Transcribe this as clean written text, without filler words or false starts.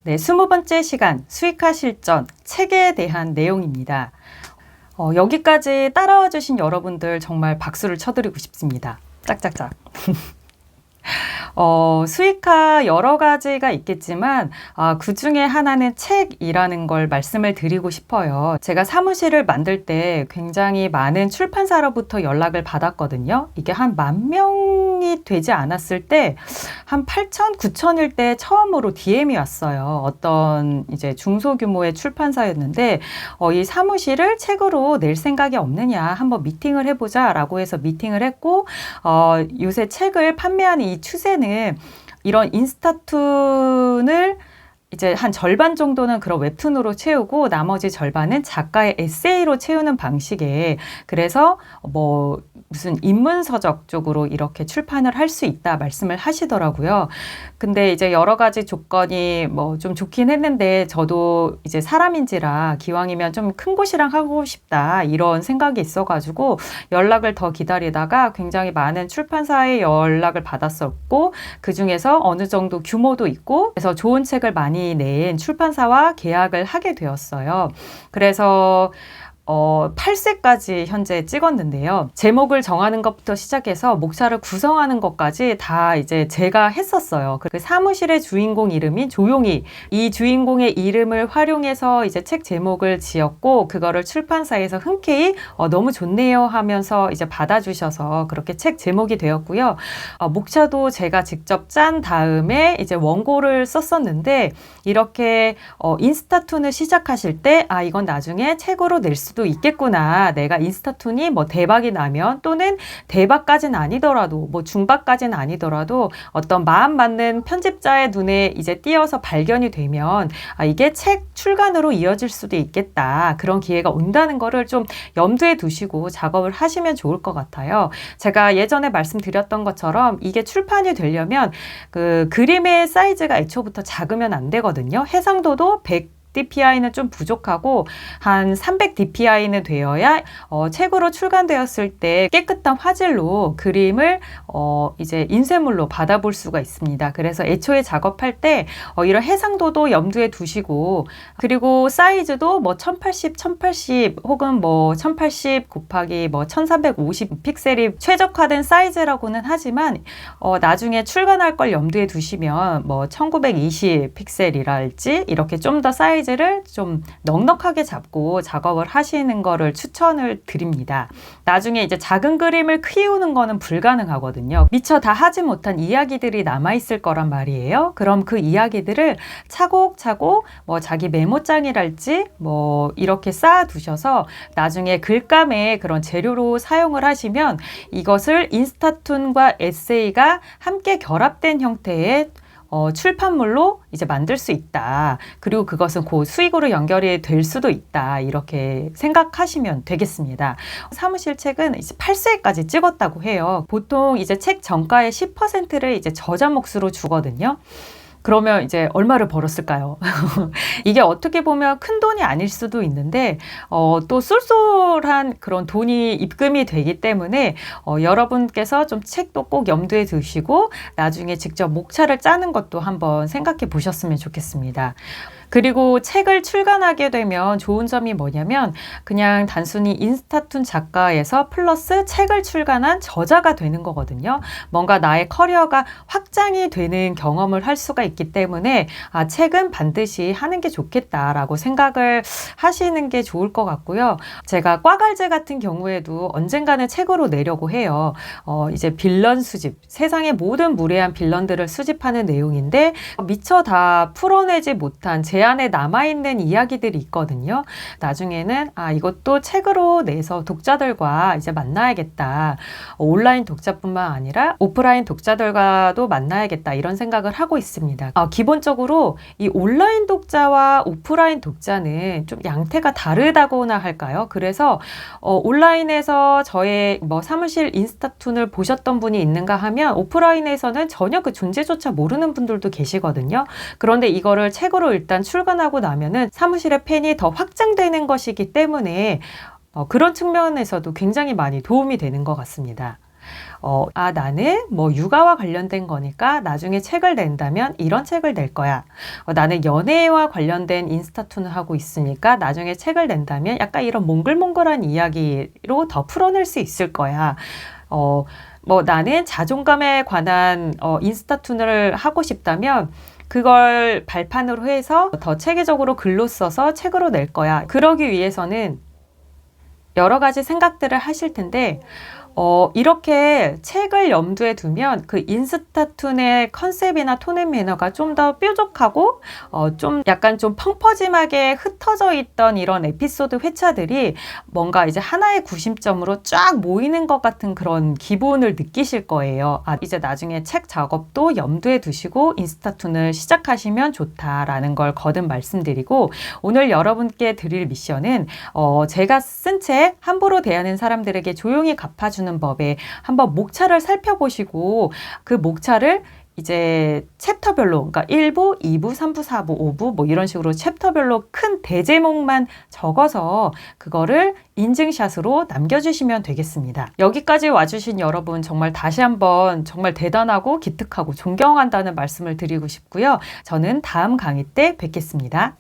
네, 20번째 시간 수익화 실전 책에 대한 내용입니다. 여기까지 따라와 주신 여러분들 정말 박수를 쳐드리고 싶습니다. 짝짝짝. 수익화 여러 가지가 있겠지만 그 중에 하나는 책이라는 걸 말씀을 드리고 싶어요. 제가 사무실을 만들 때 굉장히 많은 출판사로부터 연락을 받았거든요. 이게 한 10,000명이 되지 않았을 때 한 8,000, 9,000일 때 처음으로 DM이 왔어요. 어떤 이제 중소규모의 출판사였는데 이 사무실을 책으로 낼 생각이 없느냐, 한번 미팅을 해보자 라고 해서 미팅을 했고, 요새 책을 판매하는 이 추세는 이런 인스타툰을 이제 한 절반 정도는 그런 웹툰으로 채우고 나머지 절반은 작가의 에세이로 채우는 방식에, 그래서 뭐 무슨 인문서적 쪽으로 이렇게 출판을 할 수 있다 말씀을 하시더라고요. 근데 이제 여러 가지 조건이 뭐 좀 좋긴 했는데 저도 이제 사람인지라 기왕이면 좀 큰 곳이랑 하고 싶다 이런 생각이 있어가지고 연락을 더 기다리다가 굉장히 많은 출판사의 연락을 받았었고, 그 중에서 어느 정도 규모도 있고 그래서 좋은 책을 많이 낸 출판사와 계약을 하게 되었어요. 그래서 8쇄까지 현재 찍었는데요. 제목을 정하는 것부터 시작해서 목차를 구성하는 것까지 다 이제 제가 했었어요. 그 사무실의 주인공 이름인 조용히, 이 주인공의 이름을 활용해서 이제 책 제목을 지었고, 그거를 출판사에서 흔쾌히 너무 좋네요 하면서 이제 받아주셔서 그렇게 책 제목이 되었고요. 목차도 제가 직접 짠 다음에 이제 원고를 썼었는데, 이렇게 인스타툰을 시작하실 때 이건 나중에 책으로 낼 수도 있겠구나. 내가 인스타툰이 뭐 대박이 나면, 또는 대박까지는 아니더라도 뭐 중박까지는 아니더라도 어떤 마음 맞는 편집자의 눈에 이제 띄어서 발견이 되면 이게 책 출간으로 이어질 수도 있겠다. 그런 기회가 온다는 거를 좀 염두에 두시고 작업을 하시면 좋을 것 같아요. 제가 예전에 말씀드렸던 것처럼 이게 출판이 되려면 그 그림의 사이즈가 애초부터 작으면 안 되거든요. 해상도도 100 DPI는 좀 부족하고 한 300 DPI는 되어야 책으로 출간되었을 때 깨끗한 화질로 그림을 이제 인쇄물로 받아볼 수가 있습니다. 그래서 애초에 작업할 때 이런 해상도도 염두에 두시고, 그리고 사이즈도 뭐 1080, 1080 혹은 뭐 1080 곱하기 뭐 1350 픽셀이 최적화된 사이즈라고는 하지만 나중에 출간할 걸 염두에 두시면 뭐 1920 픽셀이랄지 이렇게 좀 더 사이즈를 좀 넉넉하게 잡고 작업을 하시는 거를 추천을 드립니다. 나중에 이제 작은 그림을 키우는 거는 불가능하거든요. 미처 다 하지 못한 이야기들이 남아있을 거란 말이에요. 그럼 그 이야기들을 차곡차곡 뭐 자기 메모장이랄지 뭐 이렇게 쌓아두셔서 나중에 글감의 그런 재료로 사용을 하시면 이것을 인스타툰과 에세이가 함께 결합된 형태의 출판물로 이제 만들 수 있다. 그리고 그것은 곧 수익으로 연결이 될 수도 있다. 이렇게 생각하시면 되겠습니다. 사무실 책은 이제 8쇄까지 찍었다고 해요. 보통 이제 책 정가의 10%를 이제 저자 몫으로 주거든요. 그러면 이제 얼마를 벌었을까요? 이게 어떻게 보면 큰 돈이 아닐 수도 있는데 또 쏠쏠한 그런 돈이 입금이 되기 때문에 여러분께서 좀 책도 꼭 염두에 두시고 나중에 직접 목차를 짜는 것도 한번 생각해 보셨으면 좋겠습니다. 그리고 책을 출간하게 되면 좋은 점이 뭐냐면 그냥 단순히 인스타툰 작가에서 플러스 책을 출간한 저자가 되는 거거든요. 뭔가 나의 커리어가 확장이 되는 경험을 할 수가 있기 때문에 책은 반드시 하는 게 좋겠다라고 생각을 하시는 게 좋을 것 같고요. 제가 꽈갈제 같은 경우에도 언젠가는 책으로 내려고 해요. 이제 빌런 수집, 세상의 모든 무례한 빌런들을 수집하는 내용인데 미처 다 풀어내지 못한 제 안에 남아있는 이야기들이 있거든요. 나중에는 이것도 책으로 내서 독자들과 이제 만나야겠다. 온라인 독자뿐만 아니라 오프라인 독자들과도 만나야겠다. 이런 생각을 하고 있습니다. 기본적으로 이 온라인 독자와 오프라인 독자는 좀 양태가 다르다고나 할까요? 그래서 온라인에서 저의 뭐 사무실 인스타툰을 보셨던 분이 있는가 하면 오프라인에서는 전혀 그 존재조차 모르는 분들도 계시거든요. 그런데 이거를 책으로 일단 출간하고 나면은 사무실의 팬이 더 확장되는 것이기 때문에 그런 측면에서도 굉장히 많이 도움이 되는 것 같습니다. 나는 뭐 육아와 관련된 거니까 나중에 책을 낸다면 이런 책을 낼 거야. 나는 연애와 관련된 인스타툰을 하고 있으니까 나중에 책을 낸다면 약간 이런 몽글몽글한 이야기로 더 풀어낼 수 있을 거야. 뭐 나는 자존감에 관한 인스타툰을 하고 싶다면 그걸 발판으로 해서 더 체계적으로 글로 써서 책으로 낼 거야. 그러기 위해서는 여러 가지 생각들을 하실 텐데 이렇게 책을 염두에 두면 그 인스타툰의 컨셉이나 톤앤 매너가 좀 더 뾰족하고 좀 약간 좀 펑퍼짐하게 흩어져 있던 이런 에피소드 회차들이 뭔가 이제 하나의 구심점으로 쫙 모이는 것 같은 그런 기분을 느끼실 거예요. 이제 나중에 책 작업도 염두에 두시고 인스타툰을 시작하시면 좋다라는 걸 거듭 말씀드리고, 오늘 여러분께 드릴 미션은 제가 쓴 책 함부로 대하는 사람들에게 조용히 갚아주는 법에 한번 목차를 살펴보시고 그 목차를 이제 챕터별로, 그러니까 1부, 2부, 3부, 4부, 5부 뭐 이런 식으로 챕터별로 큰 대제목만 적어서 그거를 인증샷으로 남겨주시면 되겠습니다. 여기까지 와주신 여러분 정말 다시 한번 정말 대단하고 기특하고 존경한다는 말씀을 드리고 싶고요. 저는 다음 강의 때 뵙겠습니다.